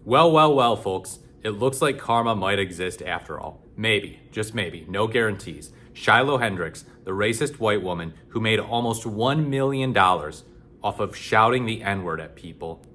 Well, folks. It looks like karma might exist after all. Maybe, just maybe, no guarantees. Shiloh Hendrix, the racist white woman who made almost $1 million off of shouting the N-word at people,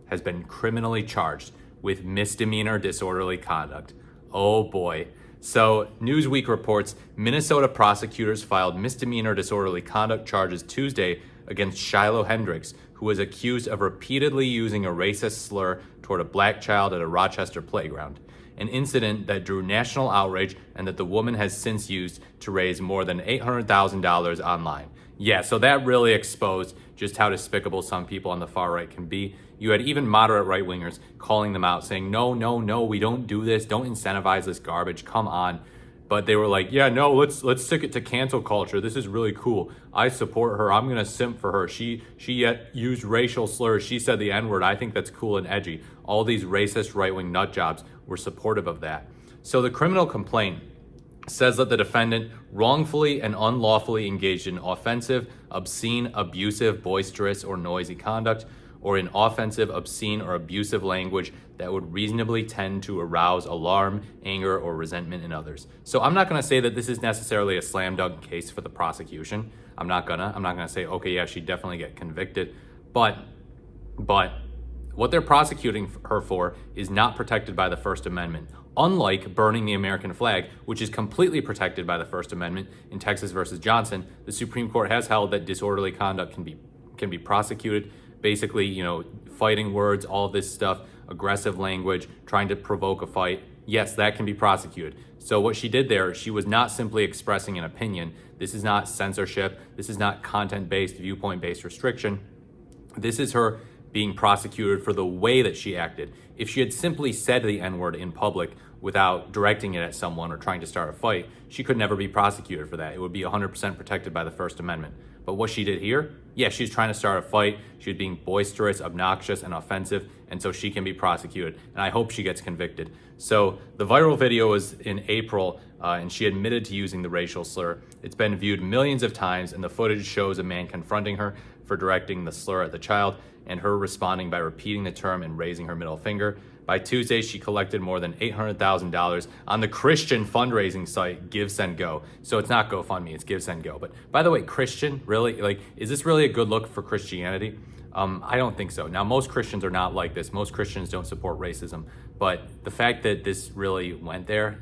has been criminally charged with misdemeanor disorderly conduct. Oh boy. So, Newsweek reports Minnesota prosecutors filed misdemeanor disorderly conduct charges Tuesday against Shiloh Hendrix, who was accused of repeatedly using a racist slur toward a black child at a Rochester playground, an incident that drew national outrage and that the woman has since used to raise more than $800,000 online. Yeah, so that really exposed just how despicable some people on the far right can be. You had even moderate right-wingers calling them out, saying, no, we don't do this. Don't incentivize this garbage. Come on. But they were like, yeah, no, let's stick it to cancel culture. This is really cool. I support her. I'm going to simp for her. She yet used racial slurs. She said the N-word. I think that's cool and edgy. All these racist right-wing nut jobs were supportive of that. So the criminal complaint says that the defendant wrongfully and unlawfully engaged in offensive, obscene, abusive, boisterous, or noisy conduct, or in offensive, obscene, or abusive language that would reasonably tend to arouse alarm, anger, or resentment in others. So I'm not going to say that this is necessarily a slam dunk case for the prosecution. I'm not gonna say, okay, yeah, she'd definitely get convicted. But what they're prosecuting her for is not protected by the First Amendment. Unlike burning the American flag, which is completely protected by the First Amendment in Texas versus Johnson, the Supreme Court has held that disorderly conduct can be prosecuted. Basically, fighting words, all this stuff, aggressive language, trying to provoke a fight. Yes, that can be prosecuted. So what she did there, she was not simply expressing an opinion. This is not censorship. This is not content-based, viewpoint-based restriction. This is her being prosecuted for the way that she acted. If she had simply said the N-word in public without directing it at someone or trying to start a fight, she could never be prosecuted for that. It would be 100% protected by the First Amendment. But what she did here, yeah, she's trying to start a fight. She was being boisterous, obnoxious, and offensive, and so she can be prosecuted. And I hope she gets convicted. So the viral video was in April, and she admitted to using the racial slur. It's been viewed millions of times, and the footage shows a man confronting her for directing the slur at the child, and her responding by repeating the term and raising her middle finger. By Tuesday, she collected more than $800,000 on the Christian fundraising site Give, Send, Go. So it's not GoFundMe, it's Give, Send, Go. But by the way, Christian, really? Is this really a good look for Christianity? I don't think so. Now, most Christians are not like this. Most Christians don't support racism. But the fact that this really went there,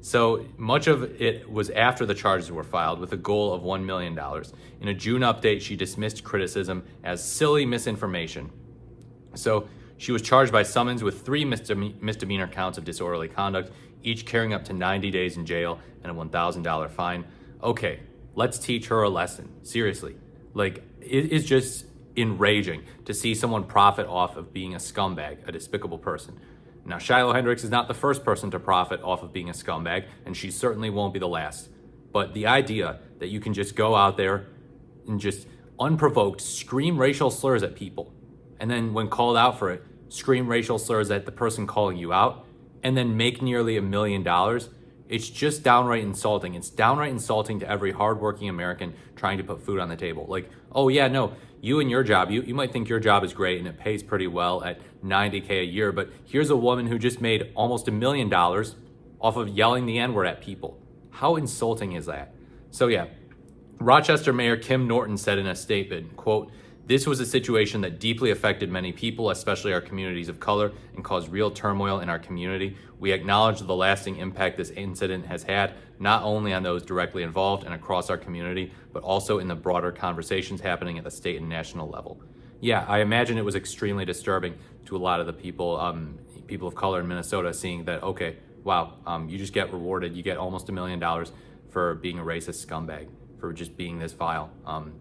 So much of it was after the charges were filed with a goal of $1 million. In a June update, she dismissed criticism as silly misinformation. So she was charged by summons with 3 misdemeanor counts of disorderly conduct, each carrying up to 90 days in jail and a $1,000 fine. Okay, let's teach her a lesson. Seriously. It is just enraging to see someone profit off of being a scumbag, a despicable person. Now, Shiloh Hendrix is not the first person to profit off of being a scumbag, and she certainly won't be the last. But the idea that you can just go out there and just unprovoked scream racial slurs at people, and then when called out for it, scream racial slurs at the person calling you out, and then make nearly $1 million, it's just downright insulting. It's downright insulting to every hardworking American trying to put food on the table. Oh yeah, no, you and your job, you might think your job is great and it pays pretty well at $90K a year, but here's a woman who just made almost $1 million off of yelling the N-word at people. How insulting is that? So yeah, Rochester Mayor Kim Norton said in a statement, quote, "This was a situation that deeply affected many people, especially our communities of color, and caused real turmoil in our community. We acknowledge the lasting impact this incident has had, not only on those directly involved and across our community, but also in the broader conversations happening at the state and national level." Yeah, I imagine it was extremely disturbing to a lot of the people of color in Minnesota, seeing that, okay, wow, you just get rewarded. You get almost $1 million for being a racist scumbag, for just being this vile.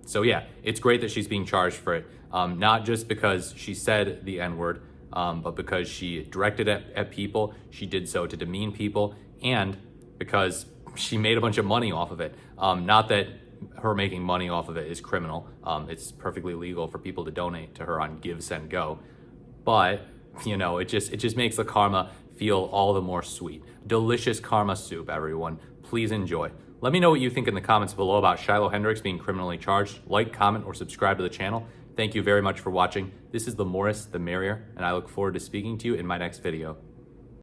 So yeah, it's great that she's being charged for it, not just because she said the N-word, but because she directed it at people. She did so to demean people, and because she made a bunch of money off of it. Not that her making money off of it is criminal. It's perfectly legal for people to donate to her on Give, Send, Go. But, it just makes the karma feel all the more sweet. Delicious karma soup, everyone. Please enjoy. Let me know what you think in the comments below about Shiloh Hendrix being criminally charged. Like, comment, or subscribe to the channel. Thank you very much for watching. This is the Morris, the Merrier, and I look forward to speaking to you in my next video.